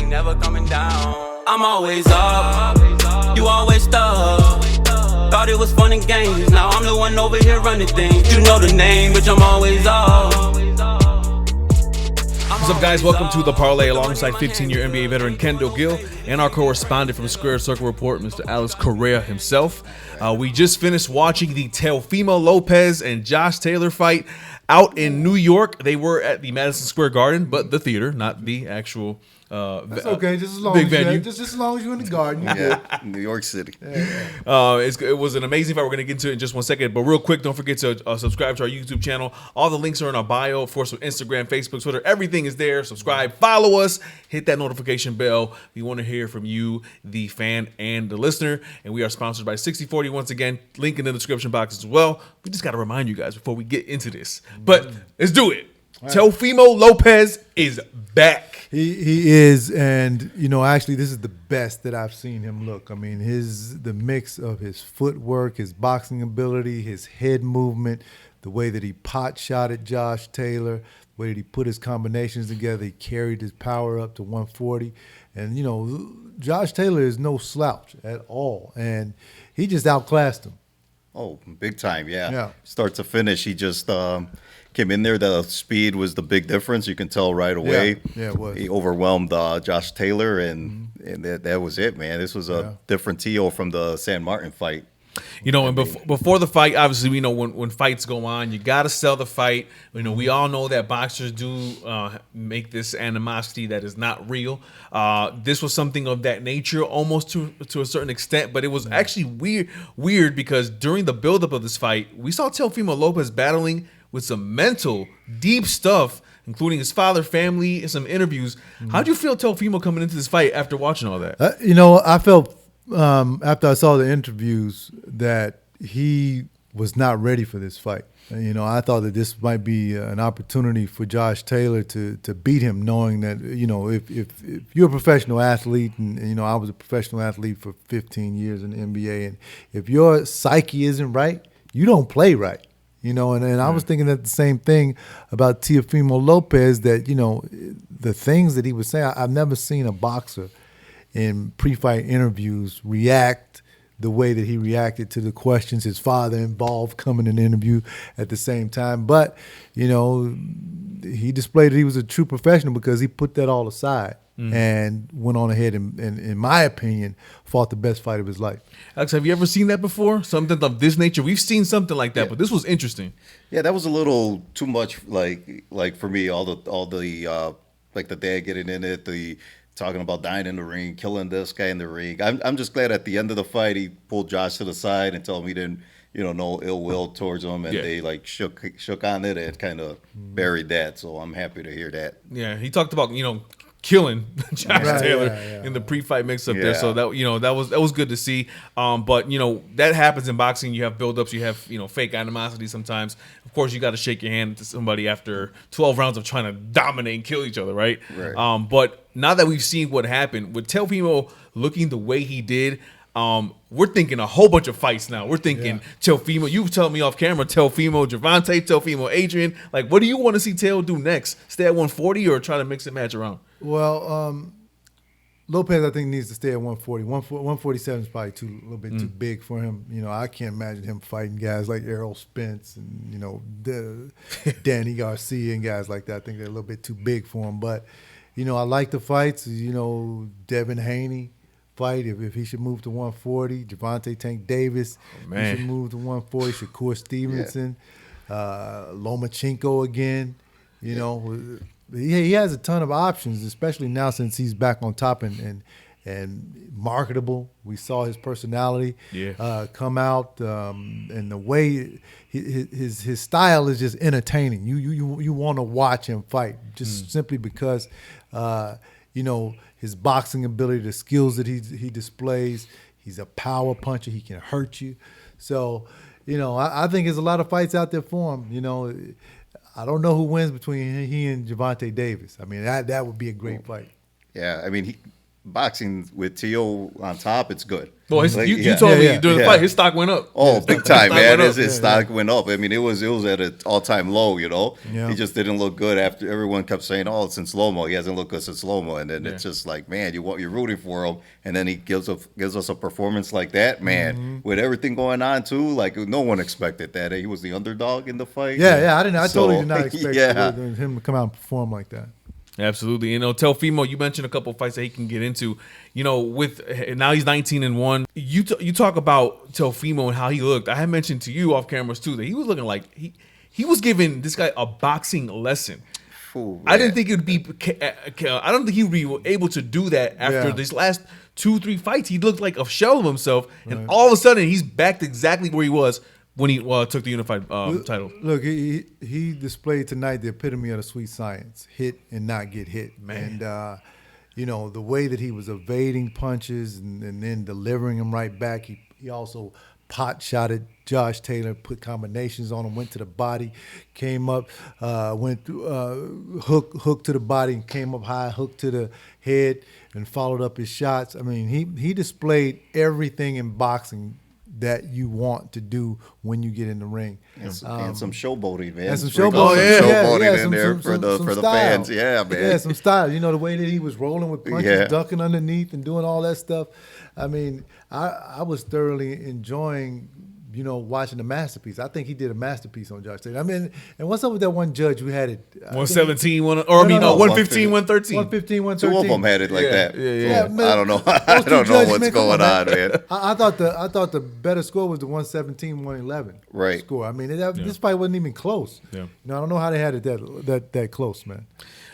ain't never coming down. I'm always up, you always stuck. Thought it was fun and games, now I'm the one over here running things. You know the name, bitch, I'm always up. What's up, guys? Welcome to the Parley alongside 15-year NBA veteran Kendall Gill and our correspondent from Square Circle Report, Mr. Alex Correa himself. We just finished watching the Teofimo Lopez and Josh Taylor fight out in New York. They were at the Madison Square Garden, but the theater, not the actual that's okay, just as long big as venue. just as long as you're in the garden. Yeah, New York City. It was an amazing fight. We're going to get into it in just 1 second. But real quick, don't forget to subscribe to our YouTube channel. All the links are in our bio. Of course, with Instagram, Facebook, Twitter, everything is there. Subscribe, follow us, hit that notification bell. We want to hear from you, the fan and the listener. And we are sponsored by 6040 once again. Link in the description box as well. We just got to remind you guys before we get into this. But let's do it. Right. Teofimo Lopez is back. He is, and actually, this is the best that I've seen him look. I mean, the mix of his footwork, his boxing ability, his head movement, the way that he pot shot at Josh Taylor, the way that he put his combinations together, he carried his power up to 140, and Josh Taylor is no slouch at all, and he just outclassed him. Oh, big time, yeah. Start to finish, he just came in there. The speed was the big difference. You can tell right away. Yeah, it was. He overwhelmed Josh Taylor, and that was it, man. This was a different Teo from the San Martin fight. And before the fight, obviously, we know when fights go on, you got to sell the fight. We all know that boxers do make this animosity that is not real. This was something of that nature, almost to a certain extent, but it was actually weird because during the buildup of this fight, we saw Teofimo Lopez battling with some mental, deep stuff, including his father, family, and some interviews. How'd you feel Teofimo coming into this fight after watching all that? I felt after I saw the interviews that he was not ready for this fight. I thought that this might be an opportunity for Josh Taylor to beat him, knowing that, if you're a professional athlete, and, I was a professional athlete for 15 years in the NBA, and if your psyche isn't right, you don't play right. And I was thinking that the same thing about Teofimo Lopez, that, the things that he was saying, I've never seen a boxer in pre-fight interviews react the way that he reacted to the questions. His father involved coming in the interview at the same time. But, he displayed that he was a true professional because he put that all aside and went on ahead and, in my opinion, fought the best fight of his life. Alex, have you ever seen that before? Something of this nature? We've seen something like that, but this was interesting. Yeah, that was a little too much, like for me, all the like the dad getting in it, the talking about dying in the ring, killing this guy in the ring. I'm just glad at the end of the fight he pulled Josh to the side and told him he didn't, no ill will towards him, and they shook on it and kind of buried that. So I'm happy to hear that. Yeah, he talked about killing Josh Taylor in the pre-fight mix-up there. So that was good to see. But that happens in boxing. You have build-ups. You have fake animosity sometimes. Of course, you got to shake your hand to somebody after 12 rounds of trying to dominate and kill each other, right? But now that we've seen what happened with Teofimo looking the way he did, we're thinking a whole bunch of fights now. We're thinking Teofimo. You tell me off camera, Teofimo, Gervonta, Teofimo, Adrian. Like, what do you want to see Teo do next? Stay at 140 or try to mix and match around? Well, Lopez, I think, needs to stay at 140. 147 is probably a little bit too big for him. I can't imagine him fighting guys like Errol Spence and, Danny Garcia and guys like that. I think they're a little bit too big for him. But, I like the fights. Devin Haney fight, if he should move to 140. Gervonta Tank Davis, he should move to 140. Shakur Stevenson, Lomachenko again. He has a ton of options, especially now since he's back on top and marketable. We saw his personality come out, and the way his style is just entertaining. You want to watch him fight just simply because his boxing ability, the skills that he displays. He's a power puncher. He can hurt you. So, I think there's a lot of fights out there for him. I don't know who wins between he and Gervonta Davis. I mean, that would be a great fight. Yeah, I mean, boxing with T.O. on top, it's good. Well, Like, you told me during the yeah. fight, his stock went up. Oh, big time, man! His stock yeah. went up. I mean, it was at an all-time low. Yeah. He just didn't look good after everyone kept saying, "Oh, since slow-mo, he hasn't looked good since slow-mo." And then it's just like, man, you're rooting for him, and then he gives us a performance like that, man, with everything going on too. Like no one expected that. He was the underdog in the fight. Yeah, I totally did not expect Yeah. him to come out and perform like that. Absolutely. Teofimo, you mentioned a couple of fights that he can get into. With now he's 19-1. You talk about Teofimo and how he looked. I had mentioned to you off cameras too that he was looking like he was giving this guy a boxing lesson. Ooh, I didn't think it would be. I don't think he would be able to do that after these last 2-3 fights. He looked like a shell of himself, and all of a sudden he's back to exactly where he was when he took the unified title. Look, he displayed tonight the epitome of the sweet science: hit and not get hit. Man. And the way that he was evading punches and then delivering them right back. He also pot-shotted Josh Taylor, put combinations on him, went to the body, came up, went hook to the body and came up high, hook to the head, and followed up his shots. I mean, he displayed everything in boxing that you want to do when you get in the ring. And some showboating, man. And some Showboating showboating, in there for the fans. Yeah, man. Yeah, some style. The way that he was rolling with punches, ducking underneath and doing all that stuff. I mean, I was thoroughly enjoying, watching the masterpiece. I think he did a masterpiece on Josh Taylor. I mean, and what's up with that one judge who had it? 117, 115, 113. 115, 113. Two of them had it like that. Yeah, man, I don't know. I don't know what's going on, man. I thought the better score was the 117, 111 Right. score. I mean, this fight wasn't even close. Yeah. I don't know how they had it that close, man.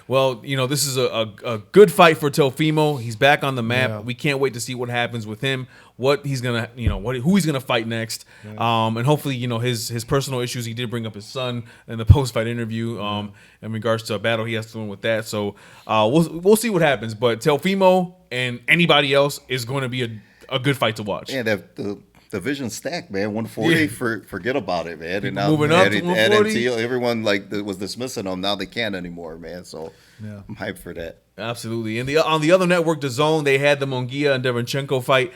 Well, this is a good fight for Teofimo. He's back on the map. Yeah. We can't wait to see what happens with him, what he's gonna, who he's gonna fight next, and hopefully, his personal issues. He did bring up his son in the post-fight interview, in regards to a battle he has to win with that. So we'll see what happens. But Teofimo and anybody else is going to be a good fight to watch. Yeah, the division stacked, man. 140, forget about it, man. And now moving up to 140. Everyone was dismissing them. Now they can't anymore, man. So I'm hyped for that. Absolutely. And on the other network, DAZN, they had the Munguia and Derevyanchenko fight.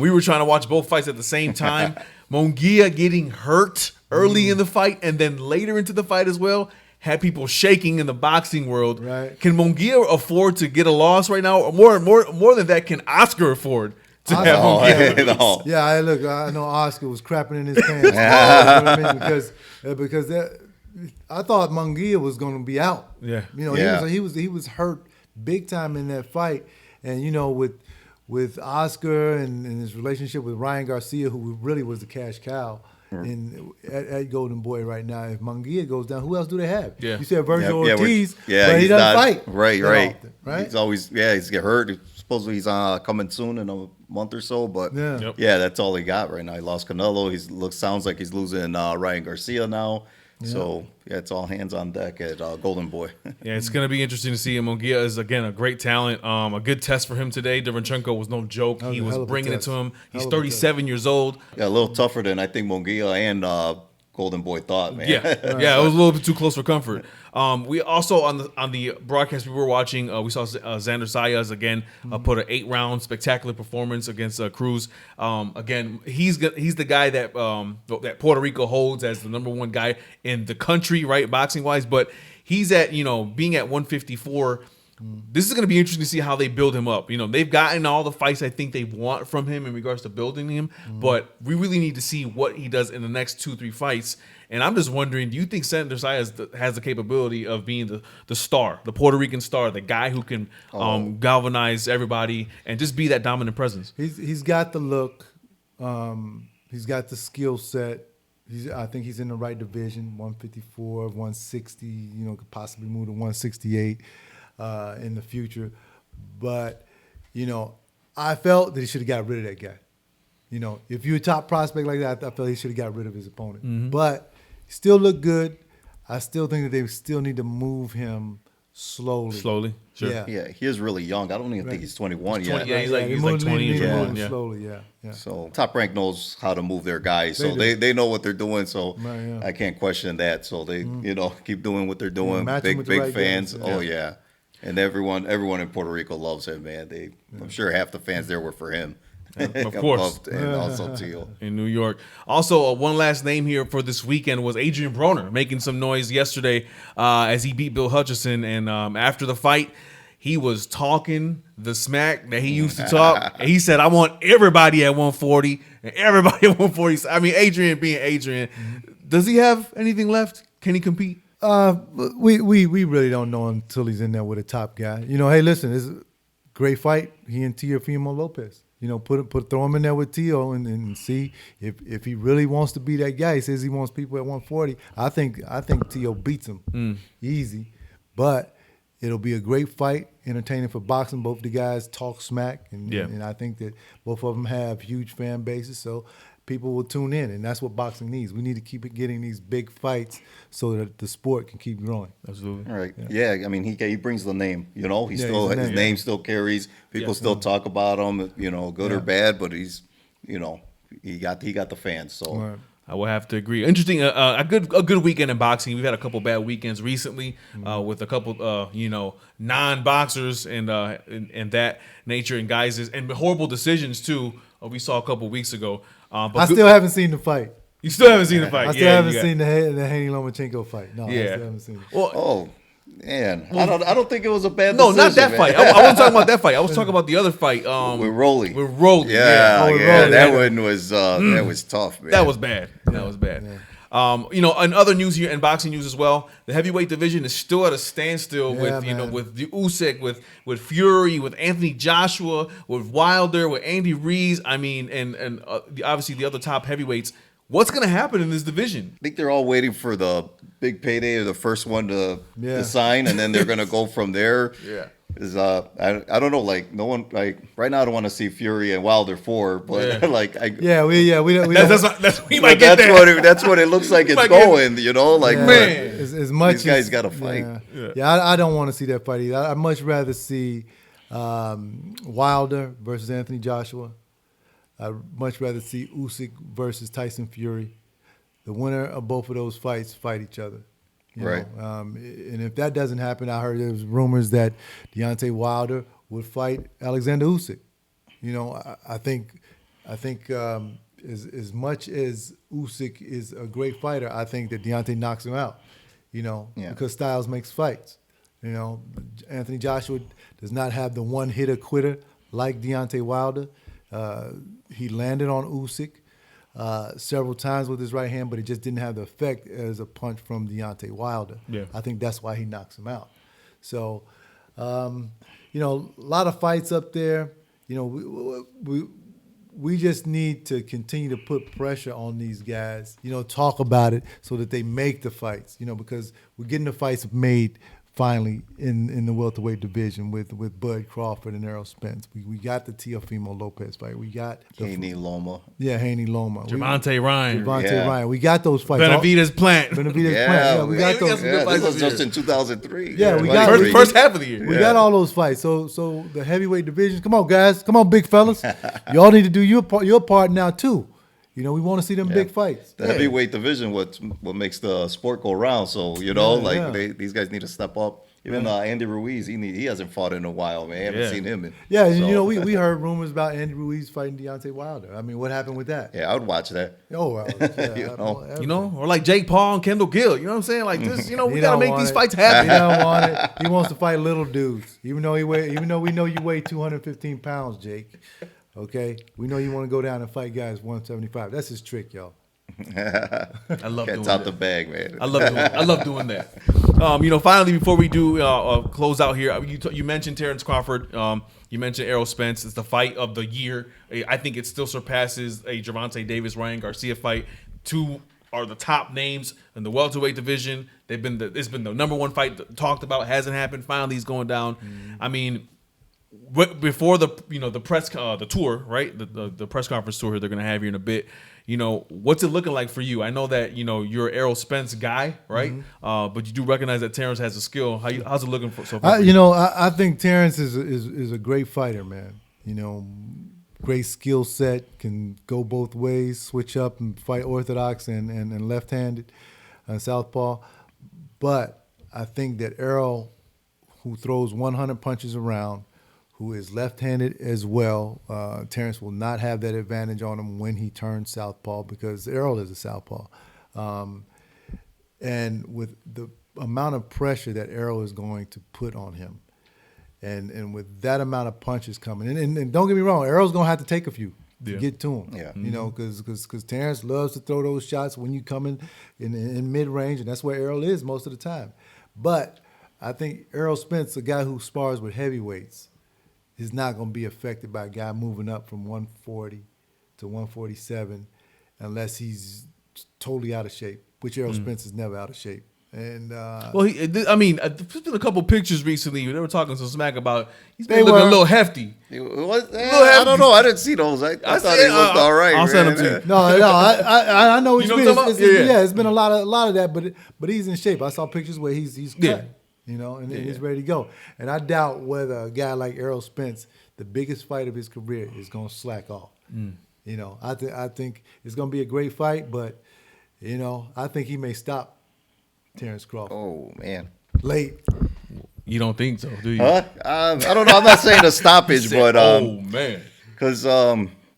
We were trying to watch both fights at the same time. Munguia getting hurt early in the fight and then later into the fight as well had people shaking in the boxing world. Right. Can Munguia afford to get a loss right now? Or more than that, can Oscar afford to have Munguia? No. Yeah, I know Oscar was crapping in his pants. You know what I mean? Because I thought Munguia was going to be out. Yeah. He was hurt big time in that fight, and with Oscar and his relationship with Ryan Garcia, who really was the cash cow at Golden Boy right now. If Munguia goes down, who else do they have? Yeah. You said Virgil Ortiz, but he's he doesn't not, fight. Right. Often, right? He's always he's get hurt. Supposedly he's coming soon in a month or so, but that's all he got right now. He lost Canelo. Sounds like he's losing Ryan Garcia now. Yeah. So it's all hands on deck at Golden Boy. Yeah, it's going to be interesting to see him. Munguia is again a great talent. A good test for him today. Derevyanchenko was no joke. He was bringing it to him. He's 37 years old. Yeah, a little tougher than I think Munguia and Golden Boy thought, man. Yeah, it was a little bit too close for comfort. We also on the broadcast we were watching, we saw Xander Zayas again put an 8-round spectacular performance against Cruz. Again, he's the guy that that Puerto Rico holds as the #1 guy in the country, right, boxing wise. But he's at being at 154. This is going to be interesting to see how they build him up. They've gotten all the fights I think they want from him in regards to building him, but we really need to see what he does in the next 2-3 fights. And I'm just wondering, do you think Xander Zayas has the capability of being the star, the Puerto Rican star, the guy who can galvanize everybody and just be that dominant presence? He's got the look. He's got the skill set. I think he's in the right division, 154, 160, could possibly move to 168. In the future, but I felt that he should have got rid of that guy. If you're a top prospect like that, I felt he should have got rid of his opponent. But he still looked good. I still think that they still need to move him slowly. Sure. Yeah, he is really young. I don't even think he's 21 yet. Yeah, he's like 20 years old. Yeah. Slowly, yeah. So Top Rank knows how to move their guys, so they know what they're doing. So Right, I can't question that. So they keep doing what they're doing. match him with the Big right fans. guys. Oh yeah. And everyone in Puerto Rico loves him, man. I'm sure half the fans there were for him. Of course. And also Teal. In New York. Also, one last name here for this weekend was Adrian Broner, making some noise yesterday as he beat Bill Hutchison. And after the fight, he was talking the smack that he used to talk. And he said, I want everybody at 140 and everybody at 140. I mean, Adrian being Adrian. Does he have anything left? Can he compete? We really don't know until he's in there with a top guy. Hey, listen, it's a great fight. He and Teofimo Lopez. Throw him in there with Teo and see if he really wants to be that guy. He says he wants people at 140. I think Teo beats him easy, but it'll be a great fight, entertaining for boxing. Both the guys talk smack, and I think that both of them have huge fan bases, so people will tune in, and that's what boxing needs. We need to keep getting these big fights so that the sport can keep growing. Absolutely. All right. Yeah. I mean, he brings the name. His name still carries. People still talk about him. Good or bad, but he's, he got the fans. So. Right. I will have to agree. Interesting, a good weekend in boxing. We've had a couple bad weekends recently with a couple, non-boxers and that nature and guys and horrible decisions too. We saw a couple weeks ago. But I still haven't seen the fight. You still haven't seen the fight. I still haven't seen the Haney Lomachenko fight. No, I still haven't seen it. Well, man, I don't think it was a bad no, decision. not that fight. I wasn't talking about that fight. I was talking about the other fight. With Rolly. Yeah. That one was that was tough, man. That was bad. That was bad. Yeah. In other news here, and boxing news as well, the heavyweight division is still at a standstill with the Usyk, with Fury, with Anthony Joshua, with Wilder, with Andy Ruiz. I mean, and obviously the other top heavyweights. What's going to happen in this division? I think they're all waiting for the big payday or the first one to sign, and then they're going to go from there. Yeah. I don't know, like no one right now I don't want to see Fury and Wilder 4, but we That's what it looks like it's going, man, as much these guys got to fight. I don't want to see that fight either. I'd much rather see Wilder versus Anthony Joshua. I'd much rather see Usyk versus Tyson Fury. The winner of both of those fights fight each other. Right. And if that doesn't happen, I heard there was rumors that Deontay Wilder would fight Alexander Usyk. I think as much as Usyk is a great fighter, I think that Deontay knocks him out. Because styles makes fights. Anthony Joshua does not have the one hitter quitter like Deontay Wilder. He landed on Usyk several times with his right hand, but it just didn't have the effect as a punch from Deontay Wilder. Yeah. I think that's why he knocks him out. So, a lot of fights up there. We just need to continue to put pressure on these guys, talk about it so that they make the fights, because we're getting the fights made finally in the welterweight division with Bud Crawford and Errol Spence. We got the Teofimo Lopez fight. We got the Haney Loma. Yeah, Haney Loma. Javante Ryan. We got those fights. Benavidez Plant. Yeah, we got those. This was just in 2003. Yeah, we got first half of the year. We got all those fights. So the heavyweight divisions. Come on, guys. Come on, big fellas. Y'all need to do your part now too. We want to see them big fights. The heavyweight division, what makes the sport go round. So these guys need to step up. Even Andy Ruiz, he hasn't fought in a while, man. I haven't seen him. We heard rumors about Andy Ruiz fighting Deontay Wilder. I mean, what happened with that? Yeah, I would watch that. Oh, well, or like Jake Paul and Kendall Gill. You know what I'm saying? Like this, we gotta make these fights happen. He don't want it. He wants to fight little dudes, even though we know you weigh 215 pounds, Jake. Okay, we know you want to go down and fight guys 175. That's his trick, y'all. I love doing out the bag, man. I love doing that. Finally, before we do close out here, you mentioned Terrence Crawford. You mentioned Errol Spence. It's the fight of the year. I think it still surpasses a Gervonta Davis Ryan Garcia fight. Two are the top names in the welterweight division. It's been the number one fight talked about. Hasn't happened. Finally, he's going down. I mean, before the press the tour, right? The press conference tour they're gonna have here in a bit. What's it looking like for you? I know that you're an Errol Spence guy, right? Mm-hmm. But you do recognize that Terrence has a skill. How's it looking for so far? I think Terrence is a great fighter, man. Great skill set, can go both ways, switch up and fight orthodox and left-handed, southpaw. But I think that Errol, who throws 100 punches around, who is left-handed as well. Terrence will not have that advantage on him when he turns southpaw because Errol is a southpaw. And with the amount of pressure that Errol is going to put on him, and with that amount of punches coming, and don't get me wrong, Errol's going to have to take a few to get to him. Yeah. You know, because Terrence loves to throw those shots when you come in mid-range, and that's where Errol is most of the time. But I think Errol Spence, a guy who spars with heavyweights, is not going to be affected by a guy moving up from 140 to 147 unless he's totally out of shape, which Errol Spence is never out of shape. And well, there's been a couple pictures recently. They were talking some smack about he's been looking a little hefty. I don't know. I didn't see those. I thought he looked all right. I'll send them to you. No, I know what you mean. What I'm talking about? It's been a lot of that, but he's in shape. I saw pictures where he's cut, you know, and he's ready to go. And I doubt whether a guy like Errol Spence, the biggest fight of his career, is going to slack off. You know, I think it's going to be a great fight, but you know, I think he may stop Terrence Crawford. Oh man, late. You don't think so, do you? Huh? I don't know. I'm not saying a stoppage, but oh man, because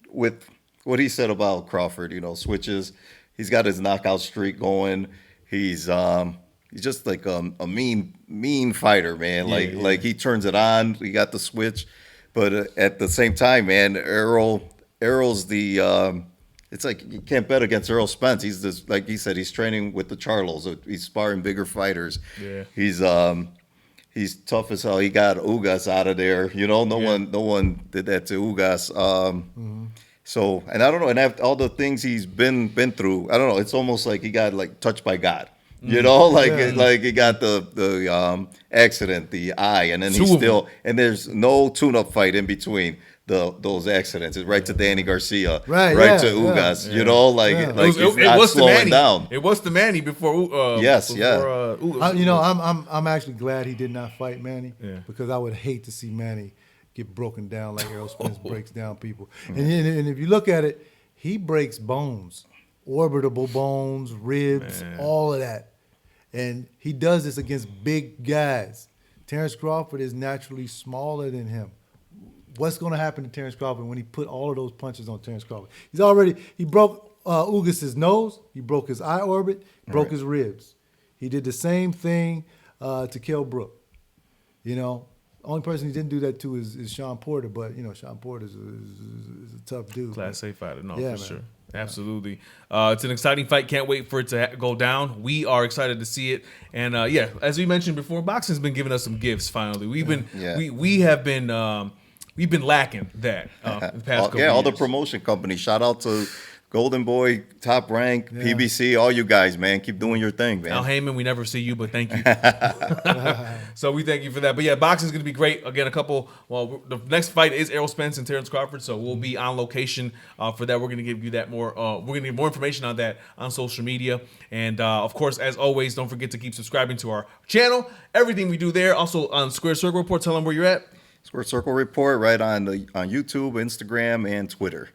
with what he said about Crawford, you know, switches. He's got his knockout streak going. He's just like a mean fighter, man. Like he turns it on. He got the switch, but at the same time, man, Errol's the. It's like you can't bet against Errol Spence. He's this, like he said, he's training with the Charlos. He's sparring bigger fighters. Yeah. He's tough as hell. He got Ugas out of there. You know, no one did that to Ugas. So, and I don't know, and after all the things he's been through, I don't know. It's almost like he got like touched by God. You know, like he got the accident, the eye, and then he's still, and there's no tune-up fight in between. Those accidents, it's right to Danny Garcia, right to Ugas. You know, he's not slowing down. It was the Manny before. You know, I'm actually glad he did not fight Manny because I would hate to see Manny get broken down like Errol Spence breaks down people. And if you look at it, he breaks bones, orbitable bones, ribs, all of that, and he does this against big guys. Terrence Crawford is naturally smaller than him. What's going to happen to Terrence Crawford when he put all of those punches on Terrence Crawford? He broke Ugas' nose, he broke his eye orbit, broke his ribs. He did the same thing to Kell Brook. You know, only person he didn't do that to is Sean Porter, but you know, Sean Porter is a tough dude. Class A fighter, for sure. Absolutely. It's an exciting fight. Can't wait for it to go down. We are excited to see it. And as we mentioned before, boxing's been giving us some gifts finally. We've been lacking that the past couple years. All the promotion companies. Shout out to Golden Boy, Top Rank, PBC, all you guys, man. Keep doing your thing, man. Al Heyman, we never see you, but thank you. So we thank you for that. But yeah, boxing's going to be great. Again, the next fight is Errol Spence and Terrence Crawford, so we'll be on location for that. We're going to give you that more. We're going to give more information on that on social media. And of course, as always, don't forget to keep subscribing to our channel. Everything we do there. Also on Square Circle Report, tell them where you're at. Square Circle Report right on YouTube, Instagram, and Twitter.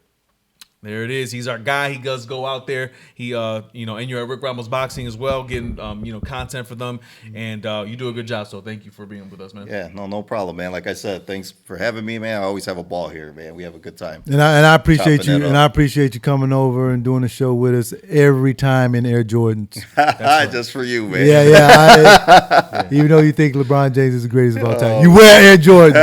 There it is. He's our guy. He does go out there. He, and you're at Rick Ramos Boxing as well, getting, content for them. And you do a good job. So thank you for being with us, man. Yeah, no problem, man. Like I said, thanks for having me, man. I always have a ball here, man. We have a good time. And I appreciate you. And I appreciate you coming over and doing the show with us every time in Air Jordans. Right. Just for you, man. Yeah. Even though you think LeBron James is the greatest of all time, you wear Air Jordans.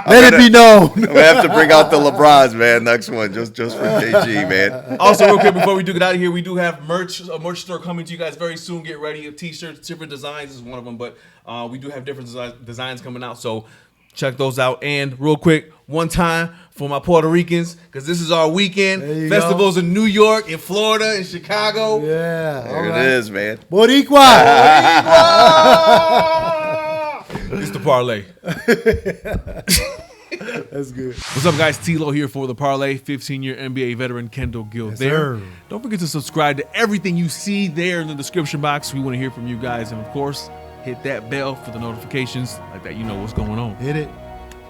Let it be known. We have to bring out the LeBrons, man. Next one, just for KG, man. Also, real quick, before we do get out of here, we do have a merch store coming to you guys very soon. Get ready. T-shirts, different designs is one of them, but we do have different designs coming out, so check those out. And real quick, one time for my Puerto Ricans, because this is our weekend. Festivals in New York, in Florida, in Chicago. Yeah. There it is, man. Boricua. It's the parlay. That's good. What's up, guys? TLO here for the parlay. 15-year NBA veteran Kendall Gill there. Sir. Don't forget to subscribe to everything you see there in the description box. We want to hear from you guys. And, of course, hit that bell for the notifications. Like that, you know what's going on. Hit it.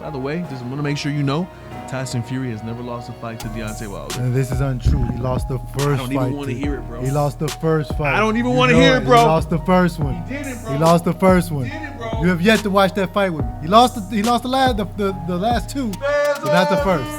By the way, just want to make sure you know, Tyson Fury has never lost a fight to Deontay Wilder. And this is untrue. He lost the first fight. I don't even want to hear it, bro. He lost the first fight. I don't even want to hear it, bro. He lost the first one. He did it, bro. He lost the first one. He did it, bro. You have yet to watch that fight with me. He lost the last two, but not the first.